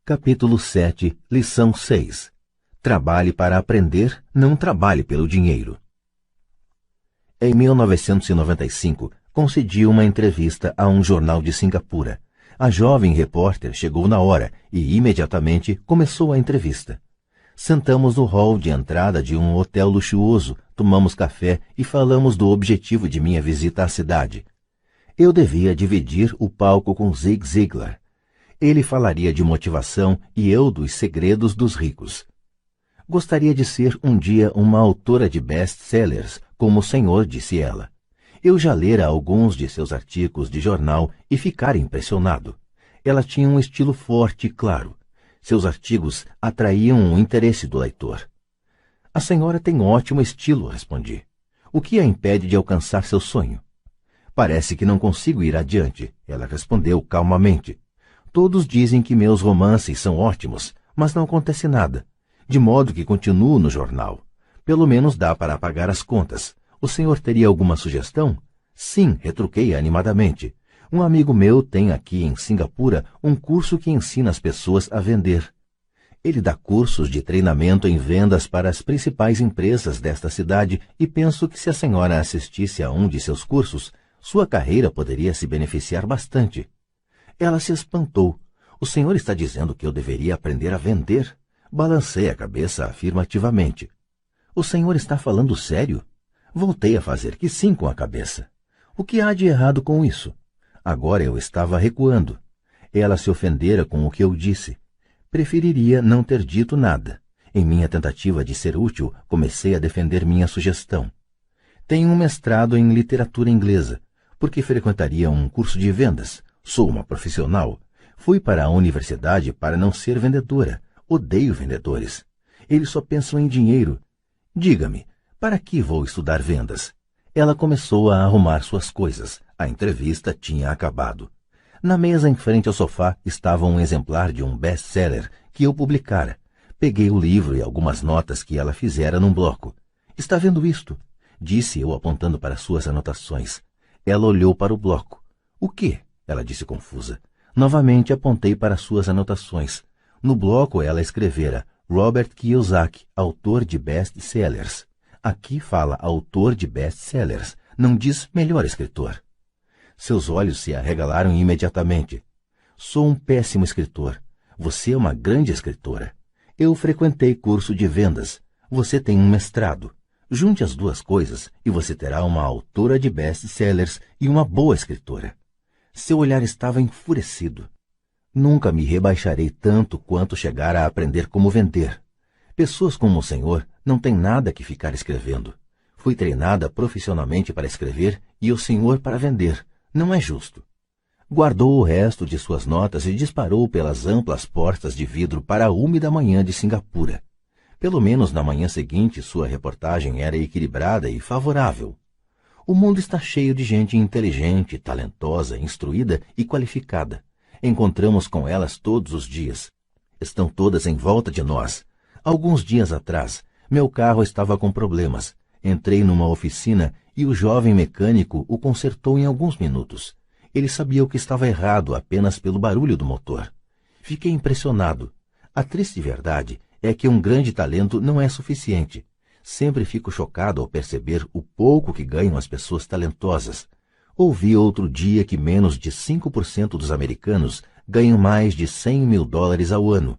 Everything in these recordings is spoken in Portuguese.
Capítulo 7, Lição 6. Trabalhe para aprender, não trabalhe pelo dinheiro. Em 1995, concedi uma entrevista a um jornal de Singapura. A jovem repórter chegou na hora e imediatamente começou a entrevista. Sentamos no hall de entrada de um hotel luxuoso, tomamos café e falamos do objetivo de minha visita à cidade. Eu devia dividir o palco com Zig Ziglar. Ele falaria de motivação e eu dos segredos dos ricos. Gostaria de ser um dia uma autora de best-sellers, como o senhor, disse ela. Eu já lera alguns de seus artigos de jornal e ficara impressionado. Ela tinha um estilo forte e claro. Seus artigos atraíam o interesse do leitor. A senhora tem ótimo estilo, respondi. O que a impede de alcançar seu sonho? Parece que não consigo ir adiante, ela respondeu calmamente. Todos dizem que meus romances são ótimos, mas não acontece nada. De modo que continuo no jornal. Pelo menos dá para pagar as contas. O senhor teria alguma sugestão? Sim, retruquei animadamente. Um amigo meu tem aqui em Singapura um curso que ensina as pessoas a vender. Ele dá cursos de treinamento em vendas para as principais empresas desta cidade e penso que se a senhora assistisse a um de seus cursos, sua carreira poderia se beneficiar bastante. Ela se espantou. O senhor está dizendo que eu deveria aprender a vender? Balancei a cabeça afirmativamente. O senhor está falando sério? Voltei a fazer que sim com a cabeça. O que há de errado com isso? Agora eu estava recuando. Ela se ofendera com o que eu disse. Preferiria não ter dito nada. Em minha tentativa de ser útil, comecei a defender minha sugestão. Tenho um mestrado em literatura inglesa. Por que frequentaria um curso de vendas? Sou uma profissional. Fui para a universidade para não ser vendedora. Odeio vendedores. Eles só pensam em dinheiro. Diga-me, para que vou estudar vendas? Ela começou a arrumar suas coisas. A entrevista tinha acabado. Na mesa em frente ao sofá estava um exemplar de um best-seller que eu publicara. Peguei o livro e algumas notas que ela fizera num bloco. Está vendo isto? Disse eu apontando para suas anotações. Ela olhou para o bloco. O quê? Ela disse confusa. Novamente apontei para suas anotações. No bloco ela escrevera Robert Kiyosaki, autor de best-sellers. Aqui fala autor de best-sellers, não diz melhor escritor. Seus olhos se arregalaram imediatamente. Sou um péssimo escritor. Você é uma grande escritora. Eu frequentei curso de vendas. Você tem um mestrado. Junte as duas coisas e você terá uma autora de best-sellers e uma boa escritora. Seu olhar estava enfurecido. Nunca me rebaixarei tanto quanto chegar a aprender como vender. Pessoas como o senhor não têm nada que ficar escrevendo. Fui treinada profissionalmente para escrever e o senhor para vender. Não é justo. Guardou o resto de suas notas e disparou pelas amplas portas de vidro para a úmida manhã de Singapura. Pelo menos na manhã seguinte sua reportagem era equilibrada e favorável. O mundo está cheio de gente inteligente, talentosa, instruída e qualificada. Encontramos com elas todos os dias. Estão todas em volta de nós. Alguns dias atrás, meu carro estava com problemas. Entrei numa oficina e o jovem mecânico o consertou em alguns minutos. Ele sabia o que estava errado apenas pelo barulho do motor. Fiquei impressionado. A triste verdade é que um grande talento não é suficiente. Sempre fico chocado ao perceber o pouco que ganham as pessoas talentosas. Ouvi outro dia que menos de 5% dos americanos ganham mais de $100.000 ao ano.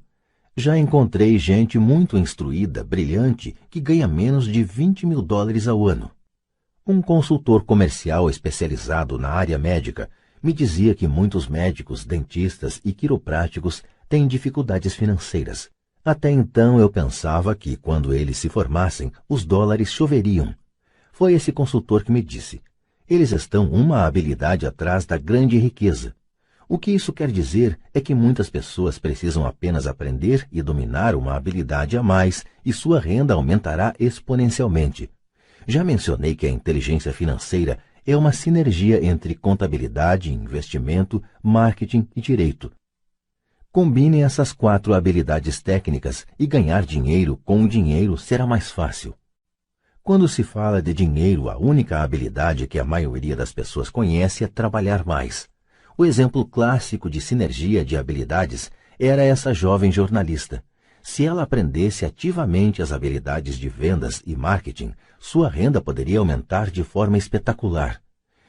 Já encontrei gente muito instruída, brilhante, que ganha menos de $20.000 ao ano. Um consultor comercial especializado na área médica me dizia que muitos médicos, dentistas e quiropráticos têm dificuldades financeiras. Até então eu pensava que, quando eles se formassem, os dólares choveriam. Foi esse consultor que me disse: eles estão uma habilidade atrás da grande riqueza. O que isso quer dizer é que muitas pessoas precisam apenas aprender e dominar uma habilidade a mais e sua renda aumentará exponencialmente. Já mencionei que a inteligência financeira é uma sinergia entre contabilidade, investimento, marketing e direito. Combine essas 4 habilidades técnicas e ganhar dinheiro com o dinheiro será mais fácil. Quando se fala de dinheiro, a única habilidade que a maioria das pessoas conhece é trabalhar mais. O exemplo clássico de sinergia de habilidades era essa jovem jornalista. Se ela aprendesse ativamente as habilidades de vendas e marketing, sua renda poderia aumentar de forma espetacular.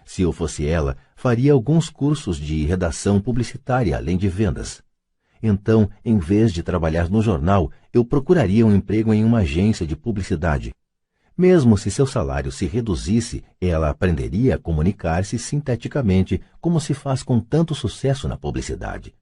Se eu fosse ela, faria alguns cursos de redação publicitária além de vendas. Então, em vez de trabalhar no jornal, eu procuraria um emprego em uma agência de publicidade. Mesmo se seu salário se reduzisse, ela aprenderia a comunicar-se sinteticamente, como se faz com tanto sucesso na publicidade.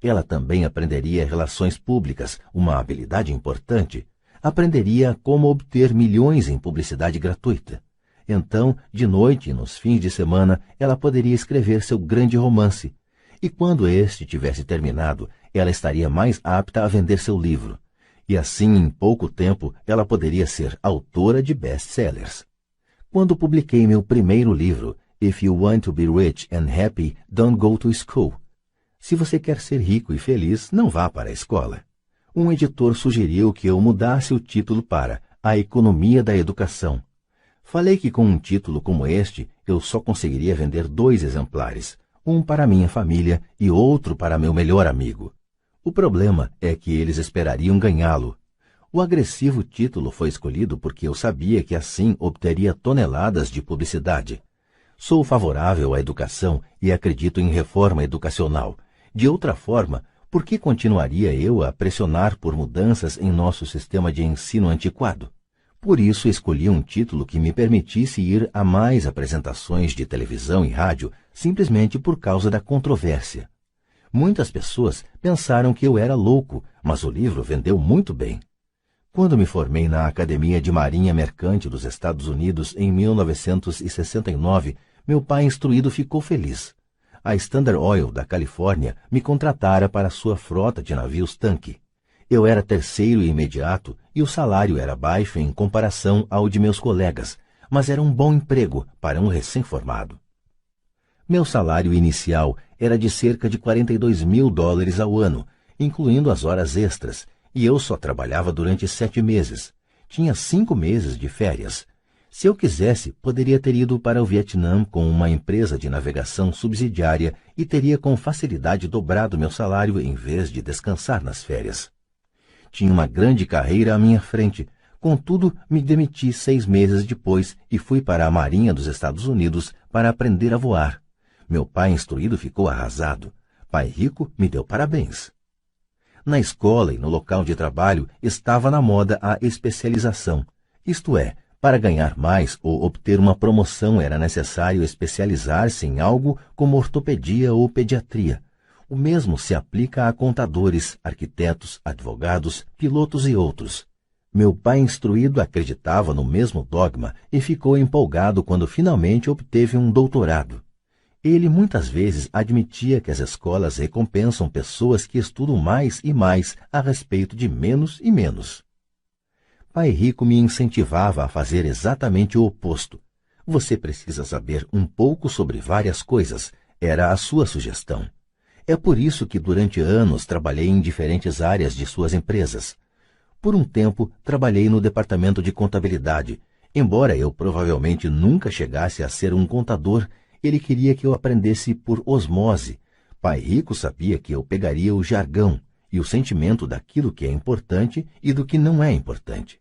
Ela também aprenderia relações públicas, uma habilidade importante. Aprenderia como obter milhões em publicidade gratuita. Então, de noite e nos fins de semana, ela poderia escrever seu grande romance. E quando este tivesse terminado, ela estaria mais apta a vender seu livro. E assim, em pouco tempo, ela poderia ser autora de best-sellers. Quando publiquei meu primeiro livro, If You Want to Be Rich and Happy, Don't Go to School. Se você quer ser rico e feliz, não vá para a escola. Um editor sugeriu que eu mudasse o título para A Economia da Educação. Falei que com um título como este, eu só conseguiria vender 2 exemplares, um para minha família e outro para meu melhor amigo. O problema é que eles esperariam ganhá-lo. O agressivo título foi escolhido porque eu sabia que assim obteria toneladas de publicidade. Sou favorável à educação e acredito em reforma educacional. De outra forma, por que continuaria eu a pressionar por mudanças em nosso sistema de ensino antiquado? Por isso escolhi um título que me permitisse ir a mais apresentações de televisão e rádio, simplesmente por causa da controvérsia. Muitas pessoas pensaram que eu era louco, mas o livro vendeu muito bem. Quando me formei na Academia de Marinha Mercante dos Estados Unidos em 1969, meu pai instruído ficou feliz. A Standard Oil da Califórnia me contratara para sua frota de navios-tanque. Eu era terceiro e imediato e o salário era baixo em comparação ao de meus colegas, mas era um bom emprego para um recém-formado. Meu salário inicial era de cerca de $42.000 ao ano, incluindo as horas extras, e eu só trabalhava durante 7 meses. Tinha 5 meses de férias. Se eu quisesse, poderia ter ido para o Vietnã com uma empresa de navegação subsidiária e teria com facilidade dobrado meu salário em vez de descansar nas férias. Tinha uma grande carreira à minha frente, contudo me demiti 6 meses depois e fui para a Marinha dos Estados Unidos para aprender a voar. Meu pai instruído ficou arrasado. Pai rico me deu parabéns. Na escola e no local de trabalho estava na moda a especialização. Isto é, para ganhar mais ou obter uma promoção era necessário especializar-se em algo como ortopedia ou pediatria. O mesmo se aplica a contadores, arquitetos, advogados, pilotos e outros. Meu pai instruído acreditava no mesmo dogma e ficou empolgado quando finalmente obteve um doutorado. Ele muitas vezes admitia que as escolas recompensam pessoas que estudam mais e mais a respeito de menos e menos. Pai rico me incentivava a fazer exatamente o oposto. Você precisa saber um pouco sobre várias coisas, era a sua sugestão. É por isso que durante anos trabalhei em diferentes áreas de suas empresas. Por um tempo, trabalhei no departamento de contabilidade. Embora eu provavelmente nunca chegasse a ser um contador, ele queria que eu aprendesse por osmose. Pai rico sabia que eu pegaria o jargão e o sentimento daquilo que é importante e do que não é importante.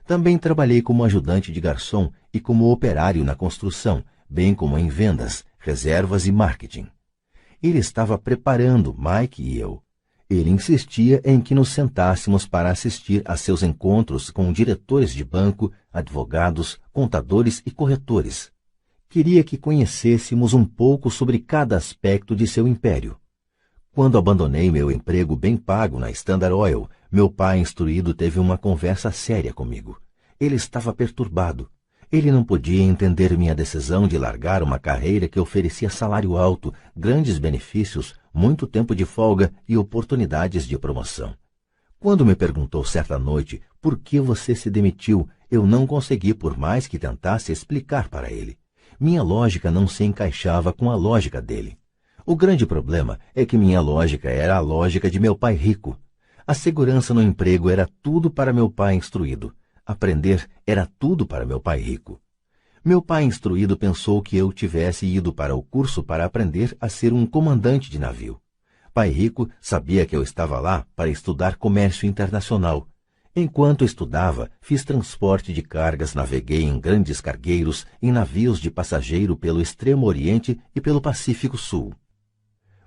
Também trabalhei como ajudante de garçom e como operário na construção, bem como em vendas, reservas e marketing. Ele estava preparando Mike e eu. Ele insistia em que nos sentássemos para assistir a seus encontros com diretores de banco, advogados, contadores e corretores. Queria que conhecêssemos um pouco sobre cada aspecto de seu império. Quando abandonei meu emprego bem pago na Standard Oil, meu pai instruído teve uma conversa séria comigo. Ele estava perturbado. Ele não podia entender minha decisão de largar uma carreira que oferecia salário alto, grandes benefícios, muito tempo de folga e oportunidades de promoção. Quando me perguntou certa noite por que você se demitiu, eu não consegui, por mais que tentasse, explicar para ele. Minha lógica não se encaixava com a lógica dele. O grande problema é que minha lógica era a lógica de meu pai rico. A segurança no emprego era tudo para meu pai instruído. Aprender era tudo para meu pai rico. Meu pai instruído pensou que eu tivesse ido para o curso para aprender a ser um comandante de navio. Pai Rico sabia que eu estava lá para estudar comércio internacional. Enquanto estudava, fiz transporte de cargas, naveguei em grandes cargueiros, em navios de passageiro pelo Extremo Oriente e pelo Pacífico Sul.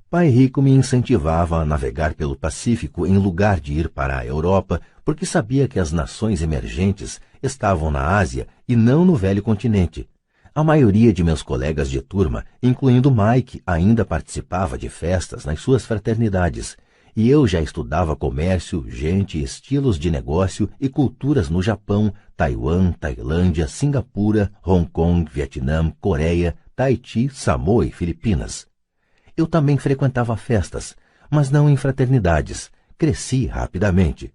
Pai Rico me incentivava a navegar pelo Pacífico em lugar de ir para a Europa, porque sabia que as nações emergentes estavam na Ásia e não no velho continente. A maioria de meus colegas de turma, incluindo Mike, ainda participava de festas nas suas fraternidades, e eu já estudava comércio, gente, estilos de negócio e culturas no Japão, Taiwan, Tailândia, Singapura, Hong Kong, Vietnã, Coreia, Tahiti, Samoa e Filipinas. Eu também frequentava festas, mas não em fraternidades. Cresci rapidamente.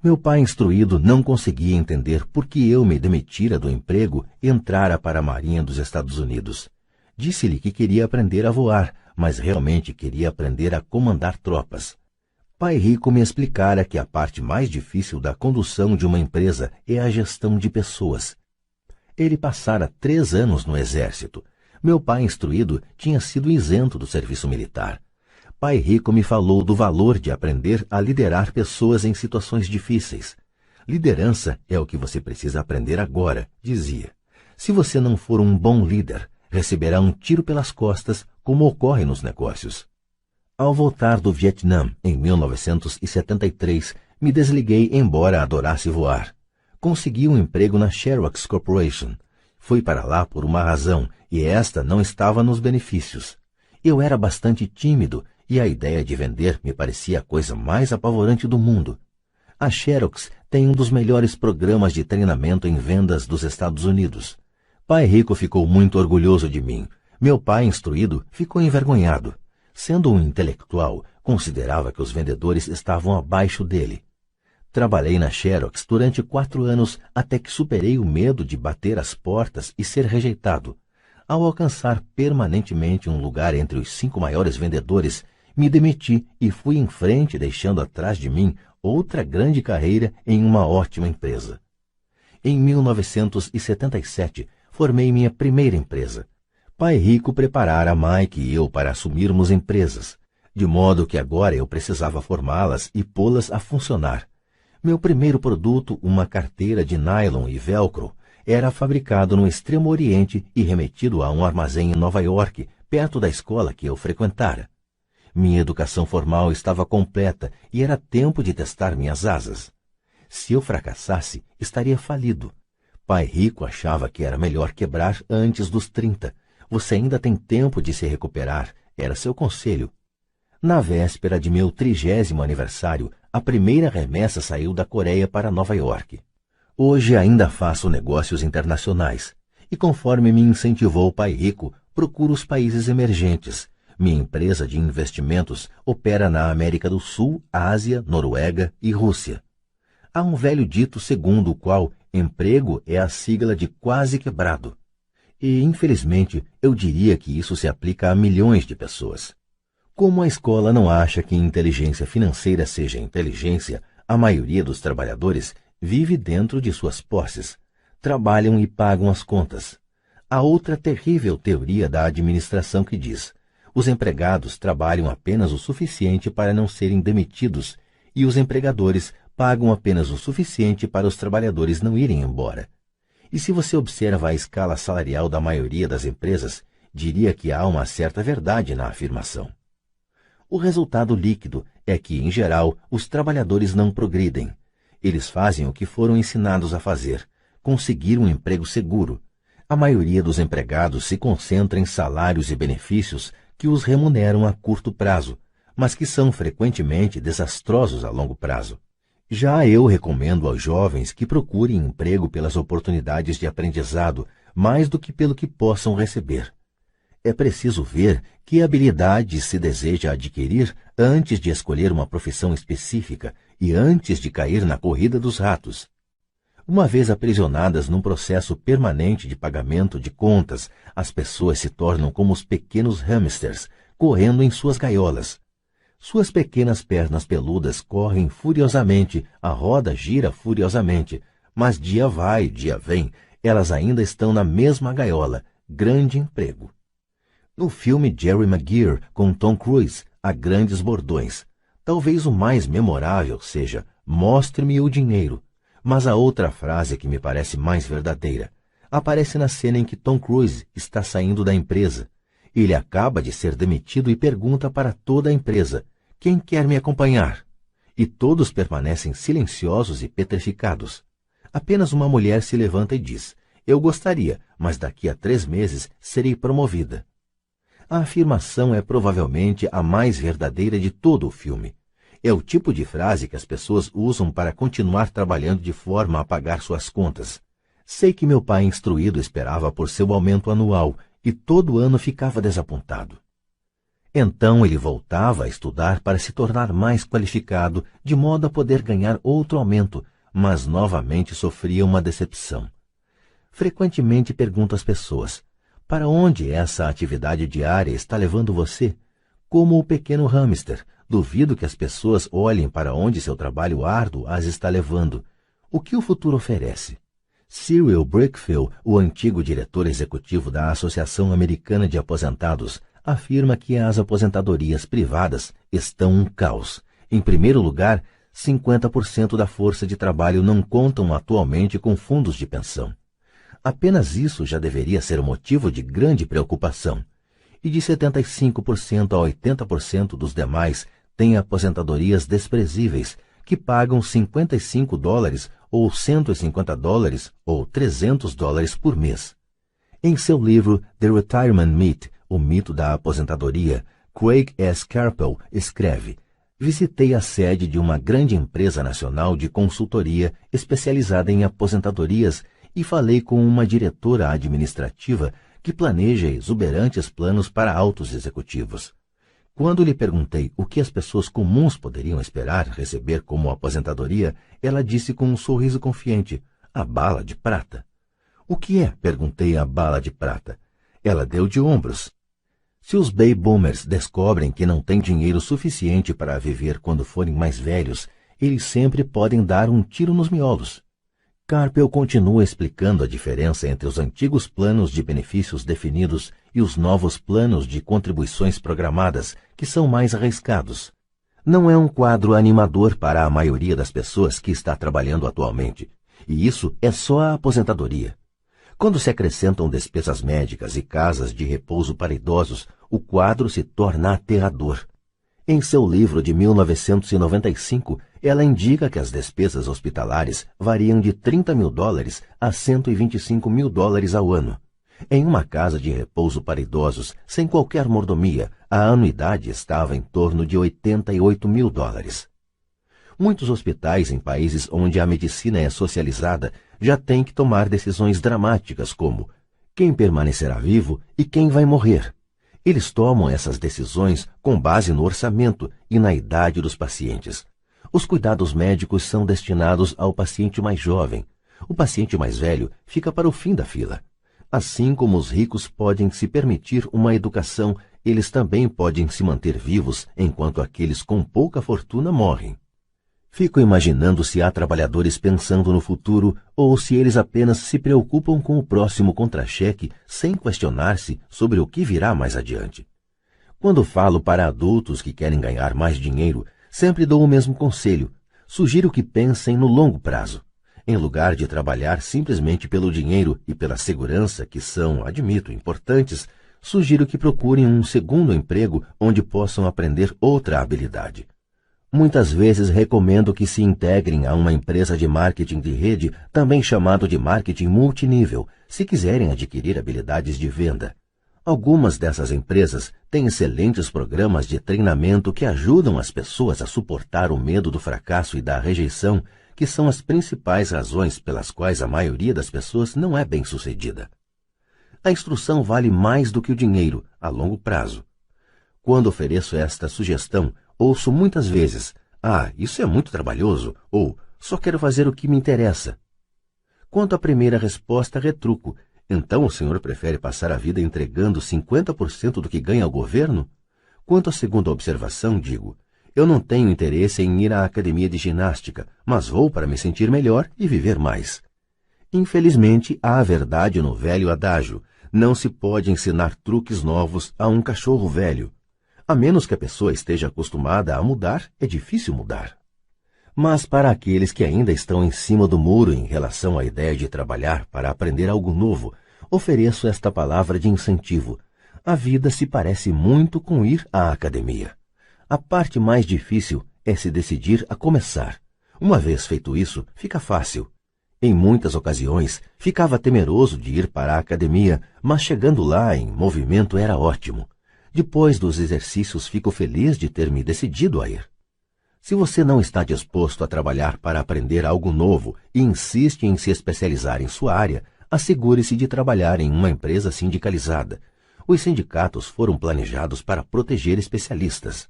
Meu pai instruído não conseguia entender por que eu me demitira do emprego e entrara para a Marinha dos Estados Unidos. Disse-lhe que queria aprender a voar, mas realmente queria aprender a comandar tropas. Pai Rico me explicara que a parte mais difícil da condução de uma empresa é a gestão de pessoas. Ele passara 3 anos no exército. Meu pai instruído tinha sido isento do serviço militar. Pai Rico me falou do valor de aprender a liderar pessoas em situações difíceis. Liderança é o que você precisa aprender agora, dizia. Se você não for um bom líder, receberá um tiro pelas costas, como ocorre nos negócios. Ao voltar do Vietnã, em 1973, me desliguei embora adorasse voar. Consegui um emprego na Xerox Corporation. Fui para lá por uma razão, e esta não estava nos benefícios. Eu era bastante tímido, e a ideia de vender me parecia a coisa mais apavorante do mundo. A Xerox tem um dos melhores programas de treinamento em vendas dos Estados Unidos. Pai Rico ficou muito orgulhoso de mim. Meu pai, instruído, ficou envergonhado. Sendo um intelectual, considerava que os vendedores estavam abaixo dele. Trabalhei na Xerox durante 4 anos até que superei o medo de bater as portas e ser rejeitado. Ao alcançar permanentemente um lugar entre os 5 maiores vendedores, me demiti e fui em frente, deixando atrás de mim outra grande carreira em uma ótima empresa. Em 1977, formei minha primeira empresa. Pai Rico preparara Mike e eu para assumirmos empresas, de modo que agora eu precisava formá-las e pô-las a funcionar. Meu primeiro produto, uma carteira de nylon e velcro, era fabricado no Extremo Oriente e remetido a um armazém em Nova York, perto da escola que eu frequentara. Minha educação formal estava completa e era tempo de testar minhas asas. Se eu fracassasse, estaria falido. Pai Rico achava que era melhor quebrar antes dos 30. Você ainda tem tempo de se recuperar, era seu conselho. Na véspera de meu 30º aniversário, a primeira remessa saiu da Coreia para Nova York. Hoje ainda faço negócios internacionais, e conforme me incentivou Pai Rico, procuro os países emergentes. Minha empresa de investimentos opera na América do Sul, Ásia, Noruega e Rússia. Há um velho dito segundo o qual emprego é a sigla de quase quebrado. E, infelizmente, eu diria que isso se aplica a milhões de pessoas. Como a escola não acha que inteligência financeira seja inteligência, a maioria dos trabalhadores vive dentro de suas posses. Trabalham e pagam as contas. Há outra terrível teoria da administração que diz: os empregados trabalham apenas o suficiente para não serem demitidos e os empregadores pagam apenas o suficiente para os trabalhadores não irem embora. E se você observa a escala salarial da maioria das empresas, diria que há uma certa verdade na afirmação. O resultado líquido é que, em geral, os trabalhadores não progridem. Eles fazem o que foram ensinados a fazer, conseguir um emprego seguro. A maioria dos empregados se concentra em salários e benefícios que os remuneram a curto prazo, mas que são frequentemente desastrosos a longo prazo. Já eu recomendo aos jovens que procurem emprego pelas oportunidades de aprendizado, mais do que pelo que possam receber. É preciso ver que habilidades se deseja adquirir antes de escolher uma profissão específica e antes de cair na corrida dos ratos. Uma vez aprisionadas num processo permanente de pagamento de contas, as pessoas se tornam como os pequenos hamsters, correndo em suas gaiolas. Suas pequenas pernas peludas correm furiosamente, a roda gira furiosamente, mas dia vai, dia vem, elas ainda estão na mesma gaiola. Grande emprego. No filme Jerry Maguire, com Tom Cruise, há grandes bordões. Talvez o mais memorável seja "Mostre-me o dinheiro", mas a outra frase que me parece mais verdadeira aparece na cena em que Tom Cruise está saindo da empresa. Ele acaba de ser demitido e pergunta para toda a empresa: "Quem quer me acompanhar?" E todos permanecem silenciosos e petrificados. Apenas uma mulher se levanta e diz: "Eu gostaria, mas daqui a 3 meses serei promovida." A afirmação é provavelmente a mais verdadeira de todo o filme. É o tipo de frase que as pessoas usam para continuar trabalhando de forma a pagar suas contas. Sei que meu pai instruído esperava por seu aumento anual e todo ano ficava desapontado. Então ele voltava a estudar para se tornar mais qualificado, de modo a poder ganhar outro aumento, mas novamente sofria uma decepção. Frequentemente pergunto às pessoas: "Para onde essa atividade diária está levando você?" Como o pequeno hamster, duvido que as pessoas olhem para onde seu trabalho árduo as está levando. O que o futuro oferece? Cyril Brickfield, o antigo diretor executivo da Associação Americana de Aposentados, afirma que as aposentadorias privadas estão um caos. Em primeiro lugar, 50% da força de trabalho não contam atualmente com fundos de pensão. Apenas isso já deveria ser motivo de grande preocupação. E de 75% a 80% dos demais têm aposentadorias desprezíveis, que pagam $55 ou $150 ou $300 por mês. Em seu livro The Retirement Myth, o mito da aposentadoria, Craig S. Carpel escreve: "Visitei a sede de uma grande empresa nacional de consultoria especializada em aposentadorias e falei com uma diretora administrativa que planeja exuberantes planos para altos executivos. Quando lhe perguntei o que as pessoas comuns poderiam esperar receber como aposentadoria, ela disse com um sorriso confiante: 'A bala de prata.'" "O que é?" perguntei. "A bala de prata." Ela deu de ombros. "Se os baby boomers descobrem que não têm dinheiro suficiente para viver quando forem mais velhos, eles sempre podem dar um tiro nos miolos." Carpel continua explicando a diferença entre os antigos planos de benefícios definidos e os novos planos de contribuições programadas, que são mais arriscados. Não é um quadro animador para a maioria das pessoas que está trabalhando atualmente, e isso é só a aposentadoria. Quando se acrescentam despesas médicas e casas de repouso para idosos, o quadro se torna aterrador. Em seu livro de 1995, ela indica que as despesas hospitalares variam de $30 mil a $125 mil ao ano. Em uma casa de repouso para idosos, sem qualquer mordomia, a anuidade estava em torno de $88 mil. Muitos hospitais em países onde a medicina é socializada já têm que tomar decisões dramáticas como quem permanecerá vivo e quem vai morrer. Eles tomam essas decisões com base no orçamento e na idade dos pacientes. Os cuidados médicos são destinados ao paciente mais jovem. O paciente mais velho fica para o fim da fila. Assim como os ricos podem se permitir uma educação, eles também podem se manter vivos enquanto aqueles com pouca fortuna morrem. Fico imaginando se há trabalhadores pensando no futuro ou se eles apenas se preocupam com o próximo contra-cheque sem questionar-se sobre o que virá mais adiante. Quando falo para adultos que querem ganhar mais dinheiro, sempre dou o mesmo conselho. Sugiro que pensem no longo prazo. Em lugar de trabalhar simplesmente pelo dinheiro e pela segurança, que são, admito, importantes, sugiro que procurem um segundo emprego onde possam aprender outra habilidade. Muitas vezes recomendo que se integrem a uma empresa de marketing de rede, também chamado de marketing multinível, se quiserem adquirir habilidades de venda. Algumas dessas empresas têm excelentes programas de treinamento que ajudam as pessoas a suportar o medo do fracasso e da rejeição, que são as principais razões pelas quais a maioria das pessoas não é bem-sucedida. A instrução vale mais do que o dinheiro, a longo prazo. Quando ofereço esta sugestão, ouço muitas vezes: isso é muito trabalhoso, ou só quero fazer o que me interessa. Quanto à primeira resposta, retruco: então o senhor prefere passar a vida entregando 50% do que ganha ao governo? Quanto à segunda observação, digo: eu não tenho interesse em ir à academia de ginástica, mas vou para me sentir melhor e viver mais. Infelizmente, há a verdade no velho adágio: não se pode ensinar truques novos a um cachorro velho. A menos que a pessoa esteja acostumada a mudar, é difícil mudar. Mas para aqueles que ainda estão em cima do muro em relação à ideia de trabalhar para aprender algo novo, ofereço esta palavra de incentivo. A vida se parece muito com ir à academia. A parte mais difícil é se decidir a começar. Uma vez feito isso, fica fácil. Em muitas ocasiões, ficava temeroso de ir para a academia, mas chegando lá em movimento era ótimo. Depois dos exercícios, fico feliz de ter me decidido a ir. Se você não está disposto a trabalhar para aprender algo novo e insiste em se especializar em sua área, assegure-se de trabalhar em uma empresa sindicalizada. Os sindicatos foram planejados para proteger especialistas.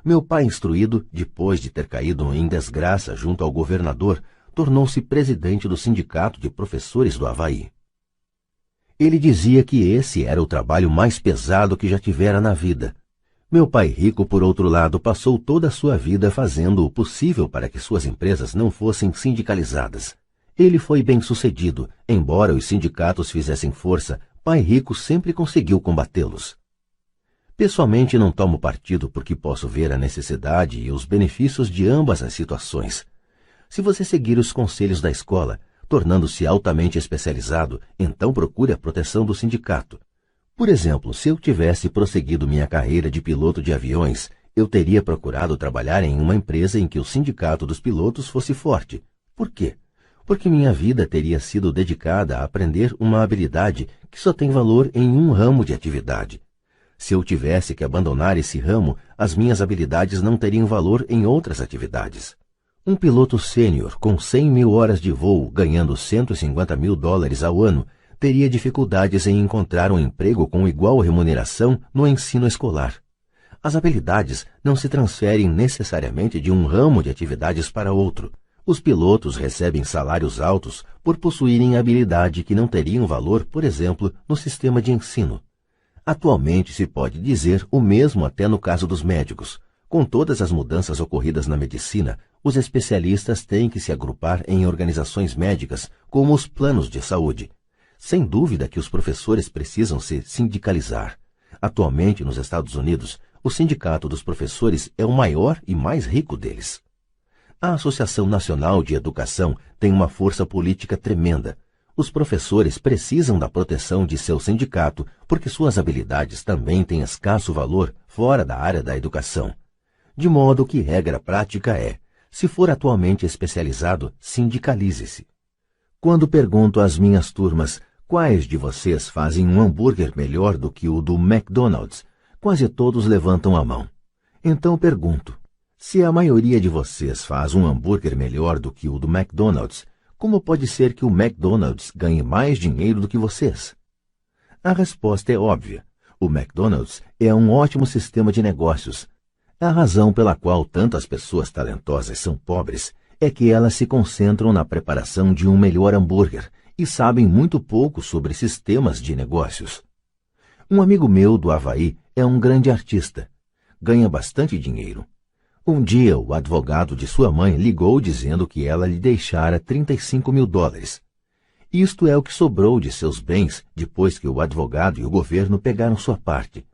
Meu pai instruído, depois de ter caído em desgraça junto ao governador, tornou-se presidente do Sindicato de Professores do Havaí. Ele dizia que esse era o trabalho mais pesado que já tivera na vida. Meu pai rico, por outro lado, passou toda a sua vida fazendo o possível para que suas empresas não fossem sindicalizadas. Ele foi bem-sucedido, embora os sindicatos fizessem força, pai rico sempre conseguiu combatê-los. Pessoalmente não tomo partido porque posso ver a necessidade e os benefícios de ambas as situações. Se você seguir os conselhos da escola, tornando-se altamente especializado, então procure a proteção do sindicato. Por exemplo, se eu tivesse prosseguido minha carreira de piloto de aviões, eu teria procurado trabalhar em uma empresa em que o sindicato dos pilotos fosse forte. Por quê? Porque minha vida teria sido dedicada a aprender uma habilidade que só tem valor em um ramo de atividade. Se eu tivesse que abandonar esse ramo, as minhas habilidades não teriam valor em outras atividades. Um piloto sênior com 100 mil horas de voo, ganhando $150 mil ao ano, teria dificuldades em encontrar um emprego com igual remuneração no ensino escolar. As habilidades não se transferem necessariamente de um ramo de atividades para outro. Os pilotos recebem salários altos por possuírem habilidade que não teriam valor, por exemplo, no sistema de ensino. Atualmente se pode dizer o mesmo até no caso dos médicos. Com todas as mudanças ocorridas na medicina, os especialistas têm que se agrupar em organizações médicas, como os planos de saúde. Sem dúvida que os professores precisam se sindicalizar. Atualmente, nos Estados Unidos, o Sindicato dos Professores é o maior e mais rico deles. A Associação Nacional de Educação tem uma força política tremenda. Os professores precisam da proteção de seu sindicato porque suas habilidades também têm escasso valor fora da área da educação. De modo que regra prática é, se for atualmente especializado, sindicalize-se. Quando pergunto às minhas turmas quais de vocês fazem um hambúrguer melhor do que o do McDonald's, quase todos levantam a mão. Então pergunto, se a maioria de vocês faz um hambúrguer melhor do que o do McDonald's, como pode ser que o McDonald's ganhe mais dinheiro do que vocês? A resposta é óbvia. O McDonald's é um ótimo sistema de negócios. A razão pela qual tantas pessoas talentosas são pobres é que elas se concentram na preparação de um melhor hambúrguer e sabem muito pouco sobre sistemas de negócios. Um amigo meu do Havaí é um grande artista. Ganha bastante dinheiro. Um dia, o advogado de sua mãe ligou dizendo que ela lhe deixara $35 mil. Isto é o que sobrou de seus bens depois que o advogado e o governo pegaram sua parte.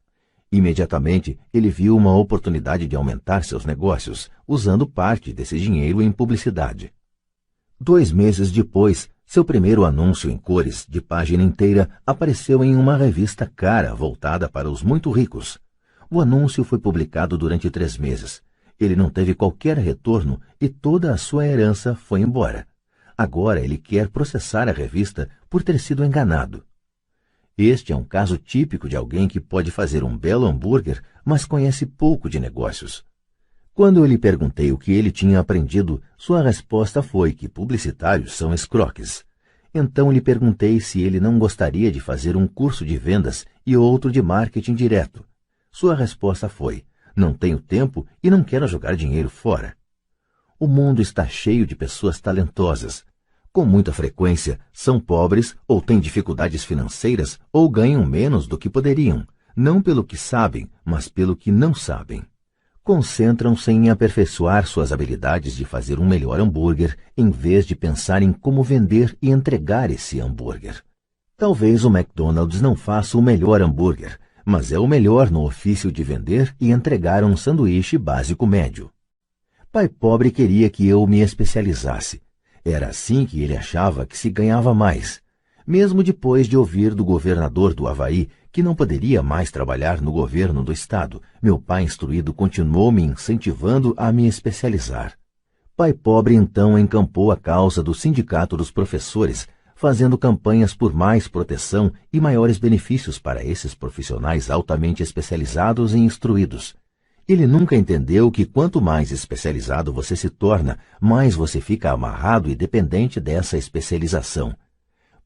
Imediatamente, ele viu uma oportunidade de aumentar seus negócios, usando parte desse dinheiro em publicidade. 2 meses depois, seu primeiro anúncio em cores, de página inteira, apareceu em uma revista cara voltada para os muito ricos. O anúncio foi publicado durante 3 meses. Ele não teve qualquer retorno e toda a sua herança foi embora. Agora ele quer processar a revista por ter sido enganado. Este é um caso típico de alguém que pode fazer um belo hambúrguer, mas conhece pouco de negócios. Quando eu lhe perguntei o que ele tinha aprendido, sua resposta foi que publicitários são escroques. Então lhe perguntei se ele não gostaria de fazer um curso de vendas e outro de marketing direto. Sua resposta foi: não tenho tempo e não quero jogar dinheiro fora. O mundo está cheio de pessoas talentosas. Com muita frequência, são pobres ou têm dificuldades financeiras ou ganham menos do que poderiam, não pelo que sabem, mas pelo que não sabem. Concentram-se em aperfeiçoar suas habilidades de fazer um melhor hambúrguer, em vez de pensar em como vender e entregar esse hambúrguer. Talvez o McDonald's não faça o melhor hambúrguer, mas é o melhor no ofício de vender e entregar um sanduíche básico médio. Pai pobre queria que eu me especializasse. Era assim que ele achava que se ganhava mais. Mesmo depois de ouvir do governador do Havaí que não poderia mais trabalhar no governo do estado, meu pai instruído continuou me incentivando a me especializar. Pai pobre então encampou a causa do Sindicato dos Professores, fazendo campanhas por mais proteção e maiores benefícios para esses profissionais altamente especializados e instruídos. Ele nunca entendeu que quanto mais especializado você se torna, mais você fica amarrado e dependente dessa especialização.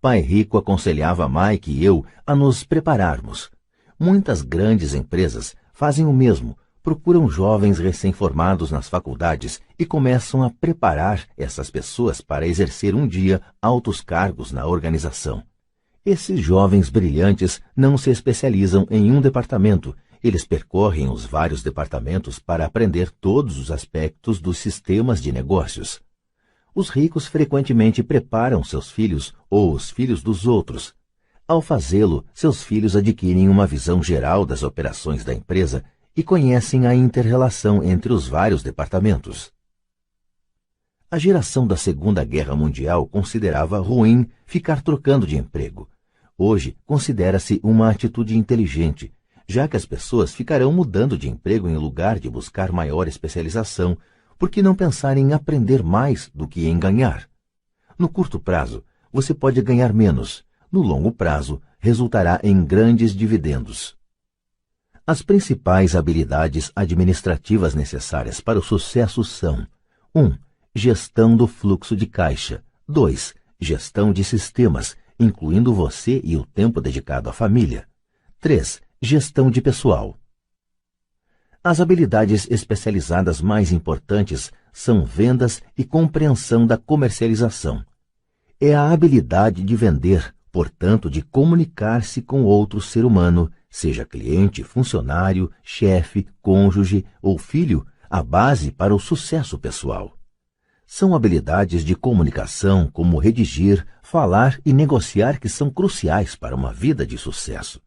Pai Rico aconselhava Mike e eu a nos prepararmos. Muitas grandes empresas fazem o mesmo, procuram jovens recém-formados nas faculdades e começam a preparar essas pessoas para exercer um dia altos cargos na organização. Esses jovens brilhantes não se especializam em um departamento, eles percorrem os vários departamentos para aprender todos os aspectos dos sistemas de negócios. Os ricos frequentemente preparam seus filhos ou os filhos dos outros. Ao fazê-lo, seus filhos adquirem uma visão geral das operações da empresa e conhecem a inter-relação entre os vários departamentos. A geração da Segunda Guerra Mundial considerava ruim ficar trocando de emprego. Hoje, considera-se uma atitude inteligente, já que as pessoas ficarão mudando de emprego em lugar de buscar maior especialização, por que não pensar em aprender mais do que em ganhar? No curto prazo, você pode ganhar menos. No longo prazo, resultará em grandes dividendos. As principais habilidades administrativas necessárias para o sucesso são: 1. Gestão do fluxo de caixa. 2. Gestão de sistemas, incluindo você e o tempo dedicado à família. 3. Gestão de pessoal. As habilidades especializadas mais importantes são vendas e compreensão da comercialização. É a habilidade de vender, portanto, de comunicar-se com outro ser humano, seja cliente, funcionário, chefe, cônjuge ou filho, a base para o sucesso pessoal. São habilidades de comunicação como redigir, falar e negociar que são cruciais para uma vida de sucesso.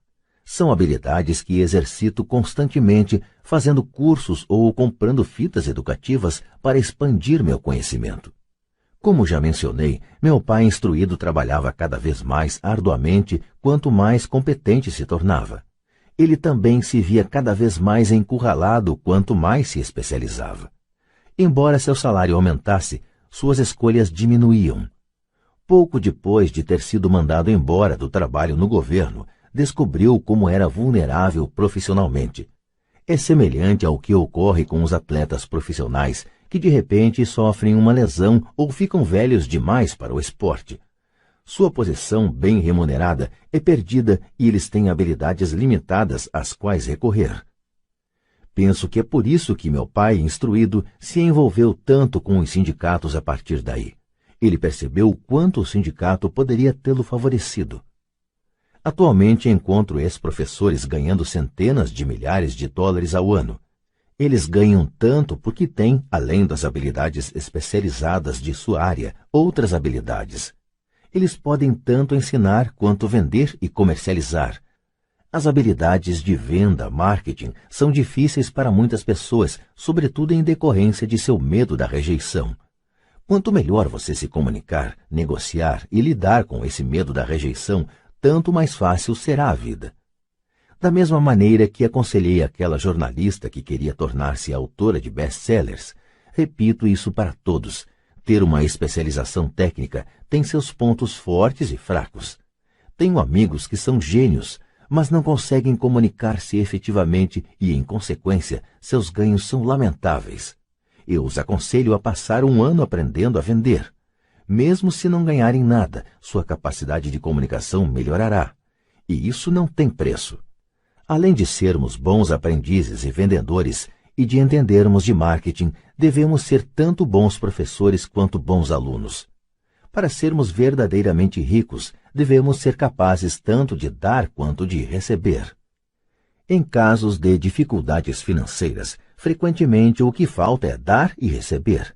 São habilidades que exercito constantemente, fazendo cursos ou comprando fitas educativas para expandir meu conhecimento. Como já mencionei, meu pai instruído trabalhava cada vez mais arduamente quanto mais competente se tornava. Ele também se via cada vez mais encurralado quanto mais se especializava. Embora seu salário aumentasse, suas escolhas diminuíam. Pouco depois de ter sido mandado embora do trabalho no governo, descobriu como era vulnerável profissionalmente. É semelhante ao que ocorre com os atletas profissionais, que de repente sofrem uma lesão ou ficam velhos demais para o esporte. Sua posição bem remunerada é perdida e eles têm habilidades limitadas às quais recorrer. Penso que é por isso que meu pai, instruído, se envolveu tanto com os sindicatos a partir daí. Ele percebeu o quanto o sindicato poderia tê-lo favorecido. Atualmente encontro ex-professores ganhando centenas de milhares de dólares ao ano. Eles ganham tanto porque têm, além das habilidades especializadas de sua área, outras habilidades. Eles podem tanto ensinar quanto vender e comercializar. As habilidades de venda, marketing, são difíceis para muitas pessoas, sobretudo em decorrência de seu medo da rejeição. Quanto melhor você se comunicar, negociar e lidar com esse medo da rejeição, tanto mais fácil será a vida. Da mesma maneira que aconselhei aquela jornalista que queria tornar-se autora de best-sellers, repito isso para todos. Ter uma especialização técnica tem seus pontos fortes e fracos. Tenho amigos que são gênios, mas não conseguem comunicar-se efetivamente e, em consequência, seus ganhos são lamentáveis. Eu os aconselho a passar um ano aprendendo a vender. Mesmo se não ganharem nada, sua capacidade de comunicação melhorará. E isso não tem preço. Além de sermos bons aprendizes e vendedores e de entendermos de marketing, devemos ser tanto bons professores quanto bons alunos. Para sermos verdadeiramente ricos, devemos ser capazes tanto de dar quanto de receber. Em casos de dificuldades financeiras, frequentemente o que falta é dar e receber.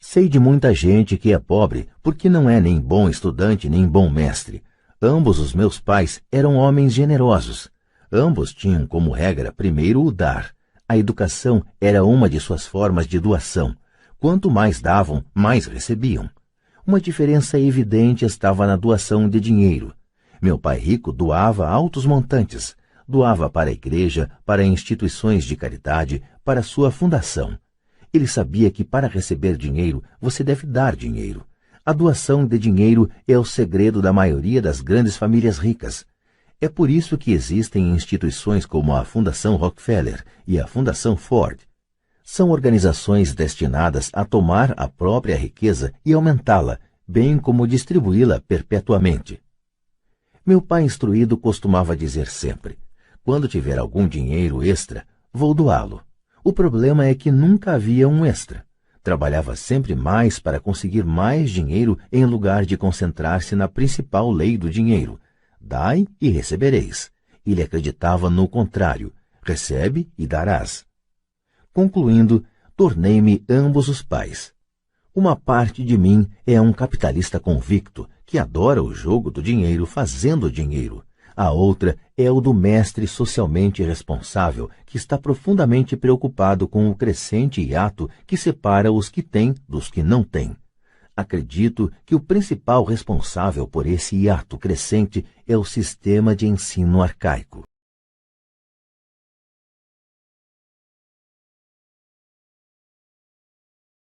Sei de muita gente que é pobre porque não é nem bom estudante nem bom mestre. Ambos os meus pais eram homens generosos. Ambos tinham como regra primeiro o dar. A educação era uma de suas formas de doação. Quanto mais davam, mais recebiam. Uma diferença evidente estava na doação de dinheiro. Meu pai rico doava altos montantes. Doava para a igreja, para instituições de caridade, para sua fundação. Ele sabia que para receber dinheiro, você deve dar dinheiro. A doação de dinheiro é o segredo da maioria das grandes famílias ricas. É por isso que existem instituições como a Fundação Rockefeller e a Fundação Ford. São organizações destinadas a tomar a própria riqueza e aumentá-la, bem como distribuí-la perpetuamente. Meu pai instruído costumava dizer sempre: quando tiver algum dinheiro extra, vou doá-lo. O problema é que nunca havia um extra. Trabalhava sempre mais para conseguir mais dinheiro em lugar de concentrar-se na principal lei do dinheiro: dai e recebereis. Ele acreditava no contrário: recebe e darás. Concluindo, tornei-me ambos os pais. Uma parte de mim é um capitalista convicto que adora o jogo do dinheiro fazendo dinheiro. A outra é o do mestre socialmente responsável que está profundamente preocupado com o crescente hiato que separa os que têm dos que não têm. Acredito que o principal responsável por esse hiato crescente é o sistema de ensino arcaico.